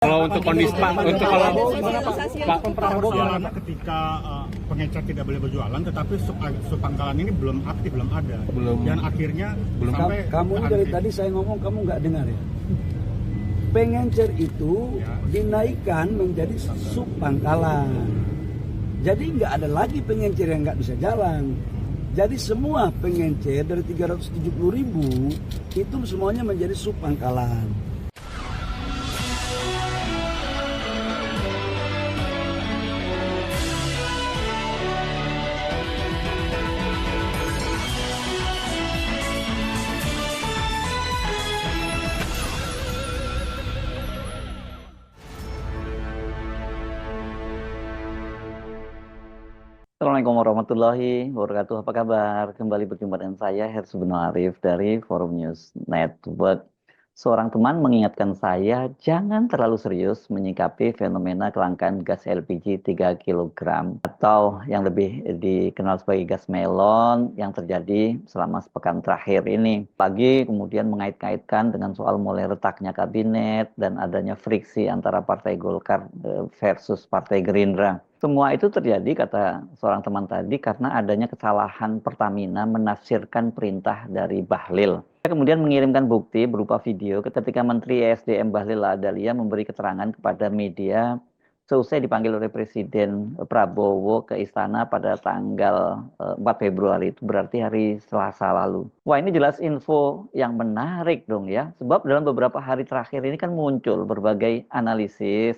Kalau untuk kondisi Pak, untuk kalau Pak Prabowo jalannya ketika pengecer tidak boleh berjualan, tetapi sub pangkalan ini belum aktif, belum ada. Dan akhirnya belum sampai kamu dari tadi saya ngomong kamu nggak dengar ya. Pengencer itu dinaikkan menjadi sub pangkalan. Jadi nggak ada lagi pengencer yang nggak bisa jalan. Jadi semua pengencer dari 370.000 itu semuanya menjadi sub pangkalan. Assalamualaikum warahmatullahi wabarakatuh. Apa kabar? Kembali berjumpa dengan saya, Hersubun Arif dari Forum News Network. Seorang teman mengingatkan saya, jangan terlalu serius menyikapi fenomena kelangkaan gas LPG 3 kg atau yang lebih dikenal sebagai gas melon yang terjadi selama sepekan terakhir ini. Lagi kemudian mengait-kaitkan dengan soal mulai retaknya kabinet dan adanya friksi antara Partai Golkar versus Partai Gerindra. Semua itu terjadi, kata seorang teman tadi, karena adanya kesalahan Pertamina menafsirkan perintah dari Bahlil. Saya kemudian mengirimkan bukti berupa video ketika Menteri ESDM Bahlil Lahadalia memberi keterangan kepada media seusai dipanggil oleh Presiden Prabowo ke istana pada tanggal 4 Februari, itu berarti hari Selasa lalu. Wah, ini jelas info yang menarik dong ya, sebab dalam beberapa hari terakhir ini kan muncul berbagai analisis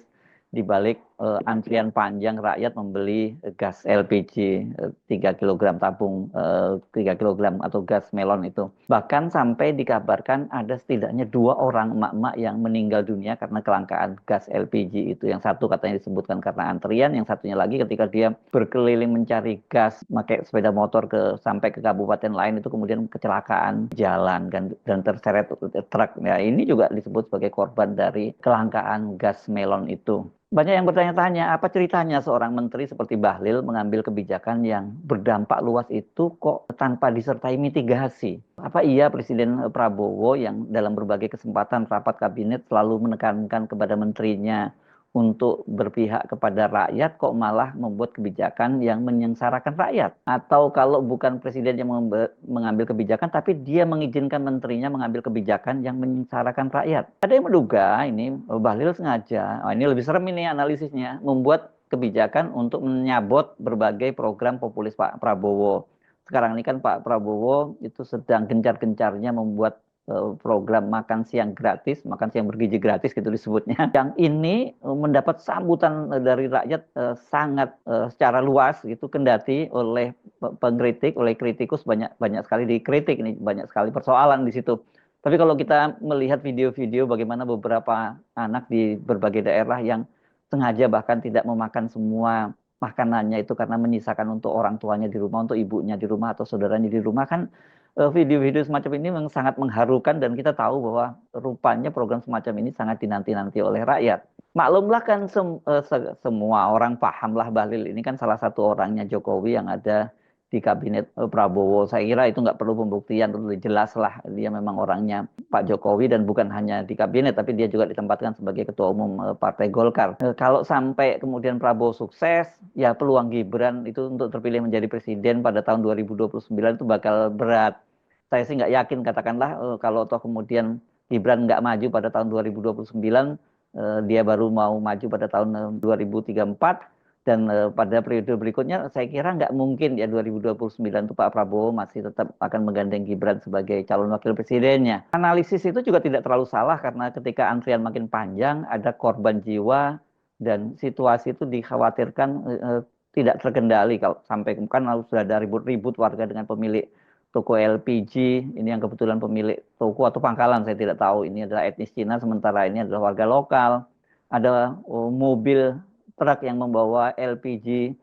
di balik antrian panjang rakyat membeli gas LPG 3 kg tabung 3 kg atau gas melon itu. Bahkan sampai dikabarkan ada setidaknya 2 orang emak-emak yang meninggal dunia karena kelangkaan gas LPG itu. Yang satu katanya disebutkan karena antrian, yang satunya lagi ketika dia berkeliling mencari gas pakai sepeda motor sampai ke kabupaten lain itu kemudian kecelakaan jalan dan terseret truk. Ya, ini juga disebut sebagai korban dari kelangkaan gas melon itu. Banyak yang bertanya-tanya, apa ceritanya seorang menteri seperti Bahlil mengambil kebijakan yang berdampak luas itu kok tanpa disertai mitigasi? Apa iya Presiden Prabowo yang dalam berbagai kesempatan rapat kabinet selalu menekankan kepada menterinya untuk berpihak kepada rakyat kok malah membuat kebijakan yang menyengsarakan rakyat? Atau kalau bukan presiden yang mengambil kebijakan tapi dia mengizinkan menterinya mengambil kebijakan yang menyengsarakan rakyat? Ada yang menduga ini Bahlil sengaja, ini lebih serem ini analisisnya, membuat kebijakan untuk menyabot berbagai program populis Pak Prabowo. Sekarang ini kan Pak Prabowo itu sedang gencar-gencarnya membuat program makan siang gratis, makan siang bergizi gratis gitu disebutnya. Yang ini mendapat sambutan dari rakyat sangat secara luas gitu, kendati oleh pengkritik, oleh kritikus banyak sekali dikritik, ini banyak sekali persoalan di situ. Tapi kalau kita melihat video-video bagaimana beberapa anak di berbagai daerah yang sengaja bahkan tidak memakan semua makanannya itu karena menyisakan untuk orang tuanya di rumah, untuk ibunya di rumah atau saudaranya di rumah, kan video-video semacam ini memang sangat mengharukan dan kita tahu bahwa rupanya program semacam ini sangat dinanti-nanti oleh rakyat. Maklumlah kan semua orang pahamlah Bahlil ini kan salah satu orangnya Jokowi yang ada di kabinet Prabowo. Saya kira itu nggak perlu pembuktian, jelas lah dia memang orangnya Pak Jokowi dan bukan hanya di kabinet tapi dia juga ditempatkan sebagai ketua umum Partai Golkar. Kalau sampai kemudian Prabowo sukses, ya peluang Gibran itu untuk terpilih menjadi presiden pada tahun 2029 itu bakal berat. Saya sih nggak yakin, katakanlah kalau toh kemudian Gibran nggak maju pada tahun 2029, dia baru mau maju pada tahun 2034. Dan pada periode berikutnya saya kira nggak mungkin ya 2029 itu Pak Prabowo masih tetap akan menggandeng Gibran sebagai calon wakil presidennya. Analisis itu juga tidak terlalu salah karena ketika antrian makin panjang ada korban jiwa dan situasi itu dikhawatirkan tidak terkendali kalau sampai kan sudah ada ribut-ribut warga dengan pemilik toko LPG ini yang kebetulan pemilik toko atau pangkalan saya tidak tahu ini adalah etnis Cina sementara ini adalah warga lokal. Ada mobil truk yang membawa LPG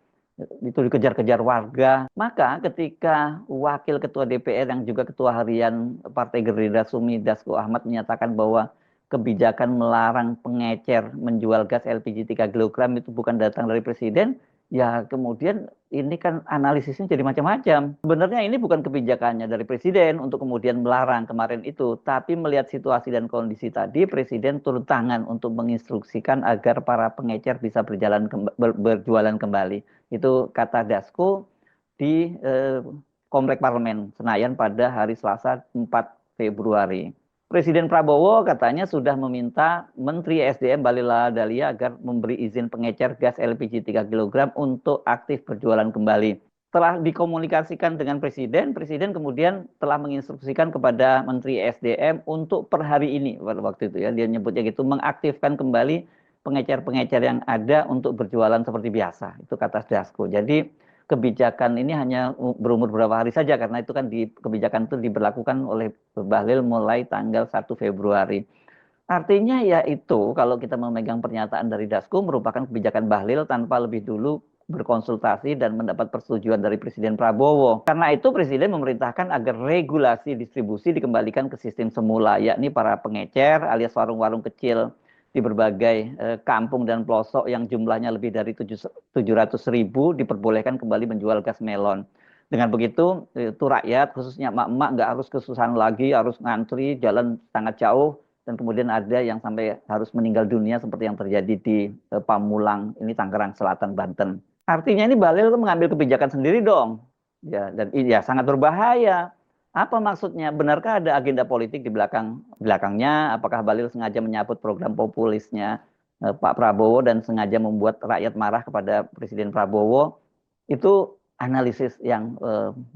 itu dikejar-kejar warga. Maka ketika Wakil Ketua DPR yang juga Ketua Harian Partai Gerindra Sumi Dasko Ahmad menyatakan bahwa kebijakan melarang pengecer menjual gas LPG 3 kg itu bukan datang dari Presiden, Ya, kemudian ini kan analisisnya jadi macam-macam. Sebenarnya ini bukan kebijakannya dari presiden untuk kemudian melarang kemarin itu, tapi melihat situasi dan kondisi tadi, presiden turun tangan untuk menginstruksikan agar para pengecer bisa berjualan kembali. Itu kata Dasko di Komplek Parlemen Senayan pada hari Selasa 4 Februari. Presiden Prabowo katanya sudah meminta Menteri SDM Bahlil Lahadalia agar memberi izin pengecer gas LPG 3 kg untuk aktif berjualan kembali. Setelah dikomunikasikan dengan Presiden, Presiden kemudian telah menginstruksikan kepada Menteri SDM untuk per hari ini, pada waktu itu ya, dia nyebutnya gitu, mengaktifkan kembali pengecer-pengecer yang ada untuk berjualan seperti biasa. Itu kata Dasko. Jadi kebijakan ini hanya berumur beberapa hari saja karena itu kan kebijakan itu diberlakukan oleh Bahlil mulai tanggal 1 Februari. Artinya ya itu kalau kita memegang pernyataan dari Dasko merupakan kebijakan Bahlil tanpa lebih dulu berkonsultasi dan mendapat persetujuan dari Presiden Prabowo. Karena itu Presiden memerintahkan agar regulasi distribusi dikembalikan ke sistem semula, yakni para pengecer alias warung-warung kecil di berbagai kampung dan pelosok yang jumlahnya lebih dari 700.000 diperbolehkan kembali menjual gas melon. Dengan begitu, itu rakyat, khususnya emak-emak, nggak harus kesusahan lagi, harus ngantri, jalan sangat jauh, dan kemudian ada yang sampai harus meninggal dunia seperti yang terjadi di Pamulang, ini Tangerang Selatan, Banten. Artinya ini Bahlil mengambil kebijakan sendiri dong, ya, dan ya sangat berbahaya. Apa maksudnya? Benarkah ada agenda politik di belakangnya? Apakah Bahlil sengaja menyambut program populisnya Pak Prabowo dan sengaja membuat rakyat marah kepada Presiden Prabowo? Itu analisis yang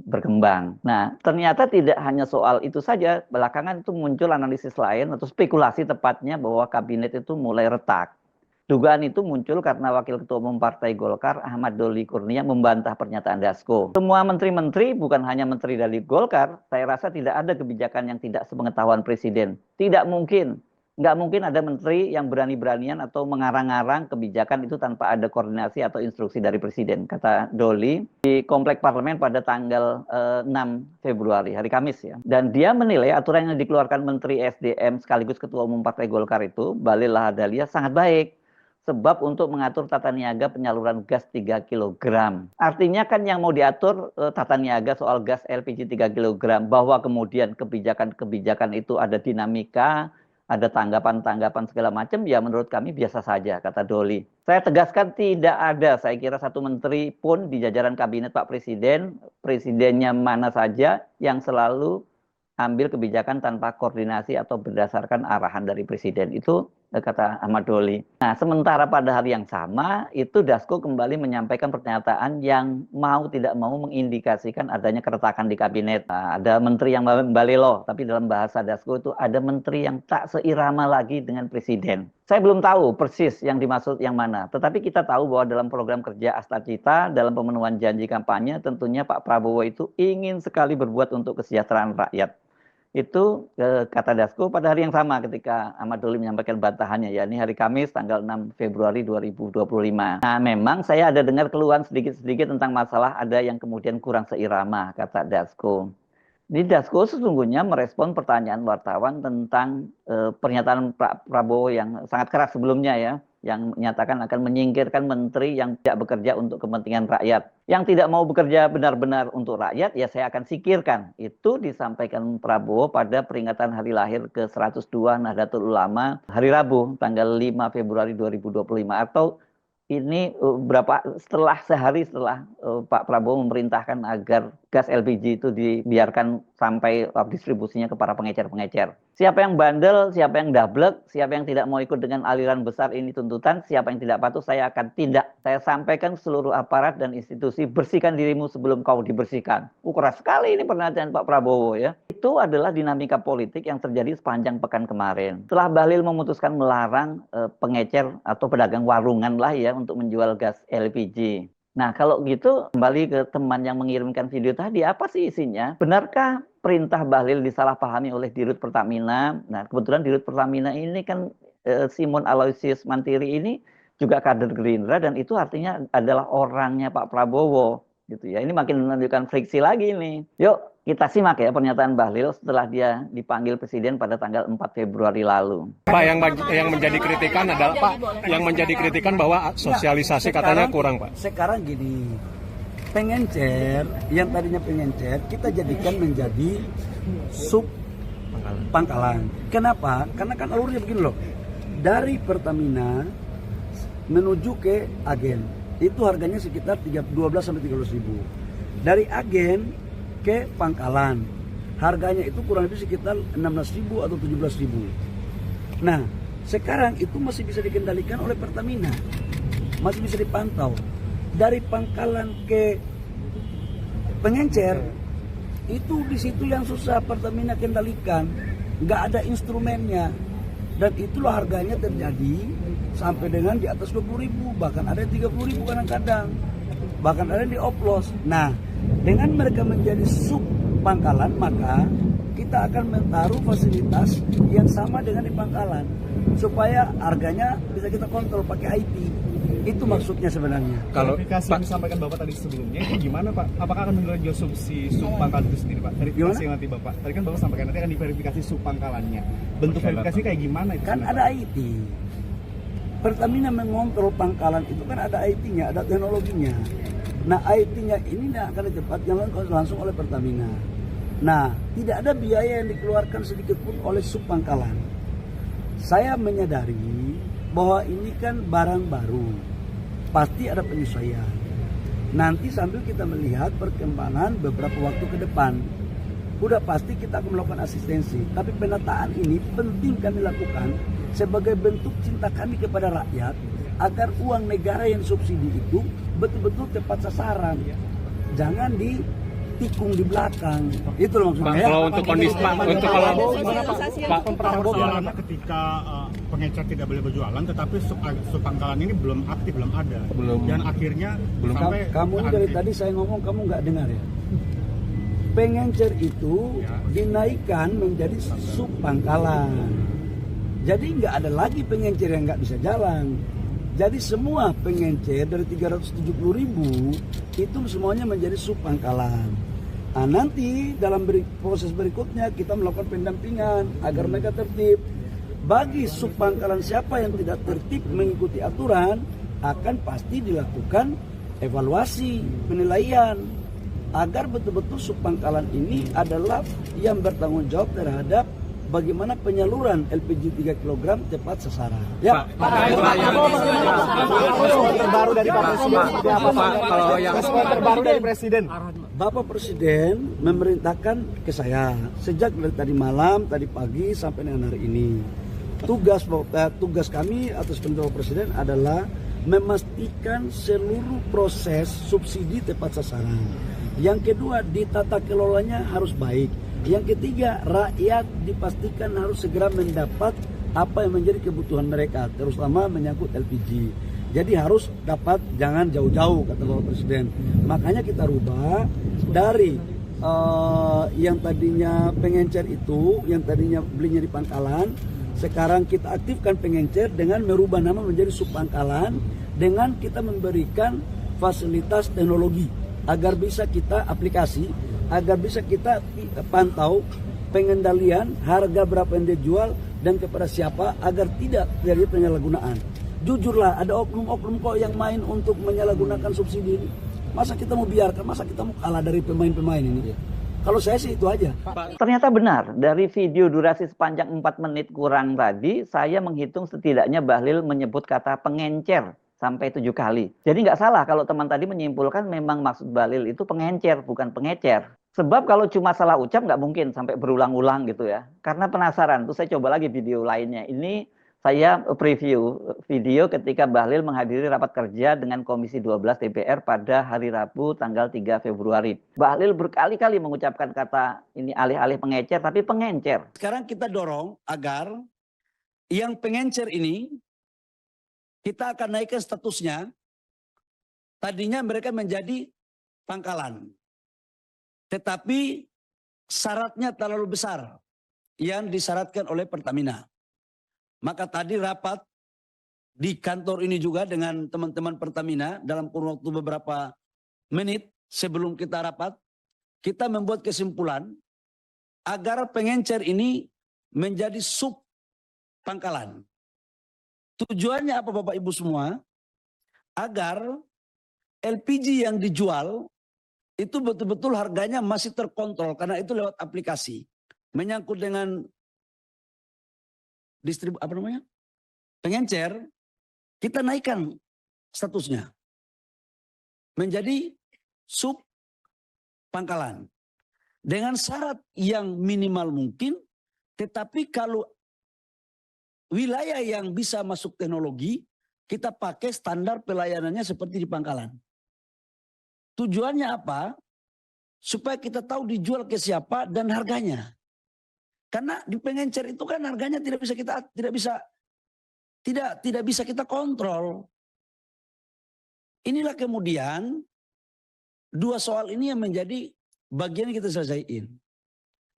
berkembang. Nah, ternyata tidak hanya soal itu saja. Belakangan itu muncul analisis lain atau spekulasi tepatnya bahwa kabinet itu mulai retak. Dugaan itu muncul karena Wakil Ketua Umum Partai Golkar, Ahmad Doli Kurnia, membantah pernyataan Dasko. Semua menteri-menteri, bukan hanya menteri dari Golkar, saya rasa tidak ada kebijakan yang tidak sepengetahuan Presiden. Tidak mungkin. Nggak mungkin ada menteri yang berani-beranian atau mengarang-arang kebijakan itu tanpa ada koordinasi atau instruksi dari Presiden, kata Doli di Komplek Parlemen pada tanggal 6 Februari, hari Kamis ya. Dan dia menilai aturan yang dikeluarkan Menteri SDM sekaligus Ketua Umum Partai Golkar itu, Bahlil Lahadalia, sangat baik. Sebab untuk mengatur tata niaga penyaluran gas 3 kg. Artinya kan yang mau diatur tata niaga soal gas LPG 3 kg. Bahwa kemudian kebijakan-kebijakan itu ada dinamika, ada tanggapan-tanggapan segala macam, ya menurut kami biasa saja, kata Doli. Saya tegaskan tidak ada, saya kira satu menteri pun di jajaran kabinet Pak Presiden, presidennya mana saja yang selalu ambil kebijakan tanpa koordinasi atau berdasarkan arahan dari Presiden. Itu kata Ahmad Doli. Nah, sementara pada hari yang sama, itu Dasko kembali menyampaikan pernyataan yang mau tidak mau mengindikasikan adanya keretakan di kabinet. Nah, ada menteri yang balelo, tapi dalam bahasa Dasko itu ada menteri yang tak seirama lagi dengan Presiden. Saya belum tahu persis yang dimaksud yang mana, tetapi kita tahu bahwa dalam program kerja Astagita, dalam pemenuhan janji kampanye, tentunya Pak Prabowo itu ingin sekali berbuat untuk kesejahteraan rakyat. Itu kata Dasko pada hari yang sama ketika Ahmad Doli menyampaikan bantahannya, yakni hari Kamis tanggal 6 Februari 2025. Nah, memang saya ada dengar keluhan sedikit-sedikit tentang masalah ada yang kemudian kurang seirama, kata Dasko. Ini Dasko sesungguhnya merespon pertanyaan wartawan tentang pernyataan Pak Prabowo yang sangat keras sebelumnya ya, yang menyatakan akan menyingkirkan menteri yang tidak bekerja untuk kepentingan rakyat. Yang tidak mau bekerja benar-benar untuk rakyat, ya saya akan singkirkan. Itu disampaikan Prabowo pada peringatan hari lahir ke-102 Nahdlatul Ulama, hari Rabu, tanggal 5 Februari 2025. Atau ini sehari setelah Pak Prabowo memerintahkan agar gas LPG itu dibiarkan sampai distribusinya ke para pengecer-pengecer. Siapa yang bandel, siapa yang dablek, siapa yang tidak mau ikut dengan aliran besar ini tuntutan, siapa yang tidak patuh, saya akan tindak. Saya sampaikan seluruh aparat dan institusi, bersihkan dirimu sebelum kau dibersihkan. Keras sekali ini pernyataan Pak Prabowo ya. Itu adalah dinamika politik yang terjadi sepanjang pekan kemarin. Setelah Bahlil memutuskan melarang pengecer atau pedagang warungan lah ya untuk menjual gas LPG. Nah, kalau gitu kembali ke teman yang mengirimkan video tadi, apa sih isinya? Benarkah perintah Bahlil disalahpahami oleh Dirut Pertamina? Nah, kebetulan Dirut Pertamina ini kan Simon Aloysius Mantiri ini juga kader Gerindra dan itu artinya adalah orangnya Pak Prabowo gitu ya. Ini makin menunjukkan friksi lagi nih. Yuk Kita simak ya pernyataan Bahlil setelah dia dipanggil Presiden pada tanggal 4 Februari lalu. Pak, yang menjadi kritikan adalah Pak, yang menjadi kritikan bahwa sosialisasi katanya kurang, Pak. Sekarang gini, pengencer yang tadinya pengencer kita jadikan menjadi sub pangkalan. Kenapa? Karena kan alurnya begini loh. Dari Pertamina menuju ke agen itu harganya sekitar 12 sampai 13 ribu. Dari agen ke pangkalan harganya itu kurang lebih sekitar 16.000 atau 17.000. Nah sekarang itu masih bisa dikendalikan oleh Pertamina, masih bisa dipantau. Dari pangkalan ke pengencer itu di situ yang susah Pertamina kendalikan, nggak ada instrumennya, dan itulah harganya terjadi sampai dengan di atas 20.000, bahkan ada 30.000 kadang-kadang, bahkan ada yang dioplos. Nah dengan mereka menjadi sub pangkalan, maka kita akan menaruh fasilitas yang sama dengan di pangkalan supaya harganya bisa kita kontrol pakai IT. Itu maksudnya sebenarnya. Kalau verifikasi yang disampaikan Bapak tadi sebelumnya itu gimana Pak? Apakah akan menerapkan subsidi sub pangkalan itu sendiri Pak? Verifikasi yang nanti Bapak, tadi kan Bapak sampaikan nanti akan diverifikasi sub pangkalannya. Bentuk verifikasi kayak gimana itu? Kan ada IT. Pertamina mengontrol pangkalan itu kan ada IT-nya, ada teknologinya. Nah IT-nya ini akan ditempatkan langsung oleh Pertamina. Nah tidak ada biaya yang dikeluarkan sedikit pun oleh sub pangkalan. Saya menyadari bahwa ini kan barang baru, pasti ada penyesuaian. Nanti sambil kita melihat perkembangan beberapa waktu ke depan, udah pasti kita akan melakukan asistensi. Tapi penataan ini penting kami lakukan sebagai bentuk cinta kami kepada rakyat, agar uang negara yang subsidi itu betul-betul tepat sasaran, jangan ditikung di belakang. Itu loh maksudnya. Pak, kalau untuk kondisi Pak, untuk kalau Pak, ketika pengecer tidak boleh berjualan, tetapi sub pangkalan ini belum aktif, belum ada. Dan akhirnya sampai kamu dari tadi saya ngomong kamu nggak dengar ya. Pengencer itu dinaikkan menjadi sub pangkalan. Jadi nggak ada lagi pengencer yang nggak bisa jalan. Jadi semua pengencer dari 370.000 itu semuanya menjadi sub pangkalan. Nah, nanti dalam proses berikutnya kita melakukan pendampingan agar mereka tertib. Bagi sub pangkalan siapa yang tidak tertib mengikuti aturan, akan pasti dilakukan evaluasi, penilaian, agar betul-betul sub pangkalan ini adalah yang bertanggung jawab terhadap bagaimana penyaluran LPG 3 kg tepat sasaran. Ya. Pak, terbaru dari Pak Presiden seperti apa Pak? Kalau yang terbaru dari Presiden. Bapak Presiden memerintahkan ke saya sejak dari tadi malam, tadi pagi sampai dengan hari ini. Tugas kami atas perintah Presiden adalah memastikan seluruh proses subsidi tepat sasaran. Yang kedua, ditata kelolanya harus baik. Yang ketiga, rakyat dipastikan harus segera mendapat apa yang menjadi kebutuhan mereka, terutama menyangkut LPG. Jadi harus dapat, jangan jauh-jauh, kata Bapak Presiden. Makanya kita rubah dari yang tadinya pengencer itu, yang tadinya belinya di pangkalan, sekarang kita aktifkan pengencer dengan merubah nama menjadi sub pangkalan, dengan kita memberikan fasilitas teknologi agar bisa kita aplikasi, agar bisa kita pantau pengendalian harga berapa yang dia jual dan kepada siapa, agar tidak terjadi penyalahgunaan. Jujurlah, ada oknum-oknum kok yang main untuk menyalahgunakan subsidi ini. Masa kita mau biarkan, masa kita mau kalah dari pemain-pemain ini? Kalau saya sih itu aja. Ternyata benar, dari video durasi sepanjang 4 menit kurang tadi, saya menghitung setidaknya Bahlil menyebut kata pengencer sampai 7 kali. Jadi nggak salah kalau teman tadi menyimpulkan memang maksud Bahlil itu pengencer, bukan pengecer. Sebab kalau cuma salah ucap nggak mungkin sampai berulang-ulang gitu ya. Karena penasaran, tuh saya coba lagi video lainnya. Ini saya preview video ketika Bahlil menghadiri rapat kerja dengan Komisi 12 DPR pada hari Rabu tanggal 3 Februari. Bahlil berkali-kali mengucapkan kata ini alih-alih pengecer, tapi pengencer. Sekarang kita dorong agar yang pengencer ini kita akan naikkan statusnya. Tadinya mereka menjadi pangkalan. Tetapi syaratnya terlalu besar yang disyaratkan oleh Pertamina. Maka tadi rapat di kantor ini juga dengan teman-teman Pertamina dalam kurun waktu beberapa menit sebelum kita rapat, kita membuat kesimpulan agar pengencer ini menjadi sub pangkalan. Tujuannya apa Bapak Ibu semua? Agar LPG yang dijual itu betul-betul harganya masih terkontrol karena itu lewat aplikasi. Menyangkut dengan pengencer, kita naikkan statusnya menjadi sub pangkalan dengan syarat yang minimal mungkin, tetapi kalau wilayah yang bisa masuk teknologi, kita pakai standar pelayanannya seperti di pangkalan. Tujuannya apa? Supaya kita tahu dijual ke siapa dan harganya. Karena di pengencer itu kan harganya tidak bisa kita kontrol. Inilah kemudian dua soal ini yang menjadi bagian yang kita selesaiin.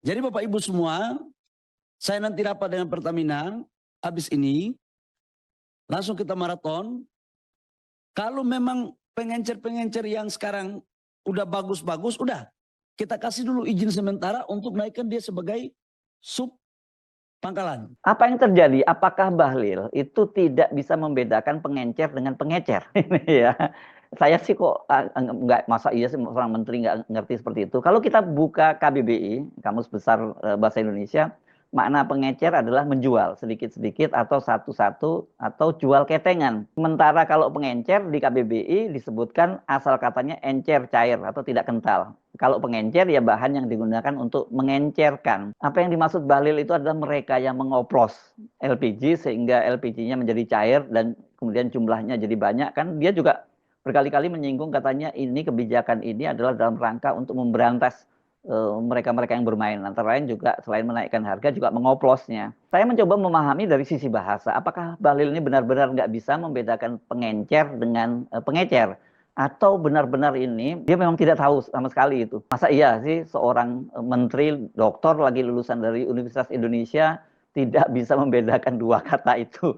Jadi Bapak Ibu semua, saya nanti rapat dengan Pertamina, habis ini langsung kita maraton. Kalau memang pengencer-pengencer yang sekarang udah bagus-bagus, udah kita kasih dulu izin sementara untuk naikkan dia sebagai sub pangkalan. Apa yang terjadi? Apakah Bahlil itu tidak bisa membedakan pengencer dengan pengecer? Ini ya. Saya sih kok nggak, masa iya sih seorang menteri nggak ngerti seperti itu. Kalau kita buka KBBI, Kamus Besar Bahasa Indonesia, makna pengecer adalah menjual sedikit-sedikit atau satu-satu atau jual ketengan. Sementara kalau pengencer di KBBI disebutkan asal katanya encer cair atau tidak kental. Kalau pengencer ya bahan yang digunakan untuk mengencerkan. Apa yang dimaksud Bahlil itu adalah mereka yang mengoplos LPG sehingga LPG-nya menjadi cair dan kemudian jumlahnya jadi banyak. Kan dia juga berkali-kali menyinggung katanya ini kebijakan ini adalah dalam rangka untuk memberantas mereka-mereka yang bermain, antara lain juga selain menaikkan harga juga mengoplosnya. Saya mencoba memahami dari sisi bahasa, apakah Bahlil ini benar-benar nggak bisa membedakan pengencer dengan pengecer, atau benar-benar ini dia memang tidak tahu sama sekali itu. Masa iya sih seorang menteri doktor lagi lulusan dari Universitas Indonesia tidak bisa membedakan dua kata itu?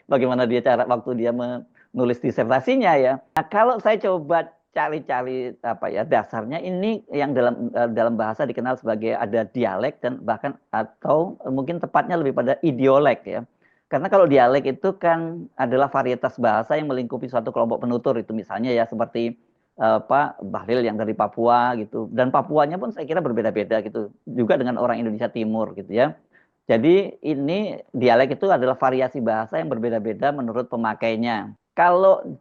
Bagaimana dia cara waktu dia menulis disertasinya ya? Nah, kalau saya coba cari-cari dasarnya ini yang dalam bahasa dikenal sebagai ada dialek dan bahkan atau mungkin tepatnya lebih pada idiolek ya. Karena kalau dialek itu kan adalah varietas bahasa yang melingkupi suatu kelompok penutur, itu misalnya ya seperti Bahlil yang dari Papua gitu, dan Papuanya pun saya kira berbeda-beda gitu juga dengan orang Indonesia Timur gitu ya. Jadi ini dialek itu adalah variasi bahasa yang berbeda-beda menurut pemakainya. Kalau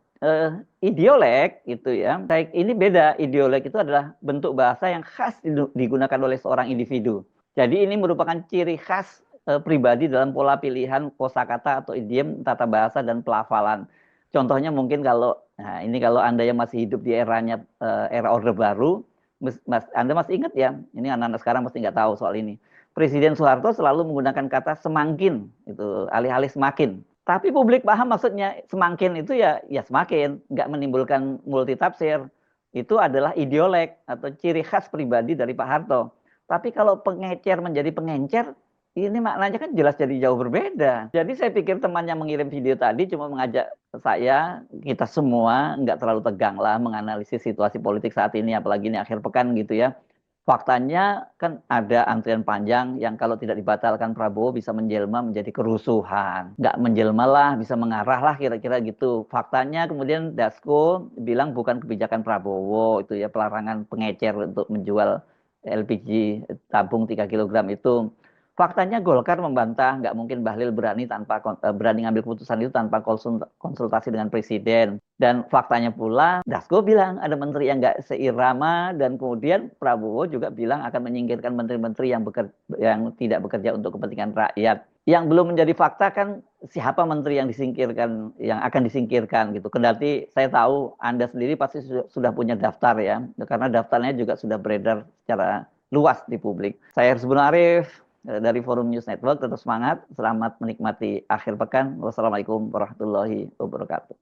idiolek itu ya, ini beda. Idiolek itu adalah bentuk bahasa yang khas digunakan oleh seorang individu. Jadi ini merupakan ciri khas pribadi dalam pola pilihan kosakata atau idiom, tata bahasa dan pelafalan. Contohnya mungkin kalau kalau Anda yang masih hidup di eranya era Orde Baru, Anda masih ingat ya, ini anak-anak sekarang pasti nggak tahu soal ini. Presiden Soeharto selalu menggunakan kata semangkin, itu alih-alih semakin. Tapi publik paham maksudnya semangkin itu ya semakin, nggak menimbulkan multitafsir. Itu adalah idiolek atau ciri khas pribadi dari Pak Harto. Tapi kalau pengecer menjadi pengencer, ini maknanya kan jelas jadi jauh berbeda. Jadi saya pikir teman yang mengirim video tadi cuma mengajak kita semua nggak terlalu tegang lah menganalisis situasi politik saat ini, apalagi ini akhir pekan gitu ya. Faktanya kan ada antrian panjang yang kalau tidak dibatalkan Prabowo bisa menjelma menjadi kerusuhan. Nggak menjelma lah, bisa mengarah lah kira-kira gitu. Faktanya kemudian Dasko bilang bukan kebijakan Prabowo itu ya, pelarangan pengecer untuk menjual LPG tabung 3 kg itu. Faktanya Golkar membantah, nggak mungkin Bahlil berani ngambil keputusan itu tanpa konsultasi dengan presiden. Dan faktanya pula Dasko bilang ada menteri yang nggak seirama, dan kemudian Prabowo juga bilang akan menyingkirkan menteri-menteri yang tidak bekerja untuk kepentingan rakyat. Yang belum menjadi fakta kan siapa menteri yang akan disingkirkan gitu. Kendati saya tahu Anda sendiri pasti sudah punya daftar ya, karena daftarnya juga sudah beredar secara luas di publik. Saya Hersubun Arif dari Forum News Network, tetap semangat, selamat menikmati akhir pekan. Wassalamualaikum warahmatullahi wabarakatuh.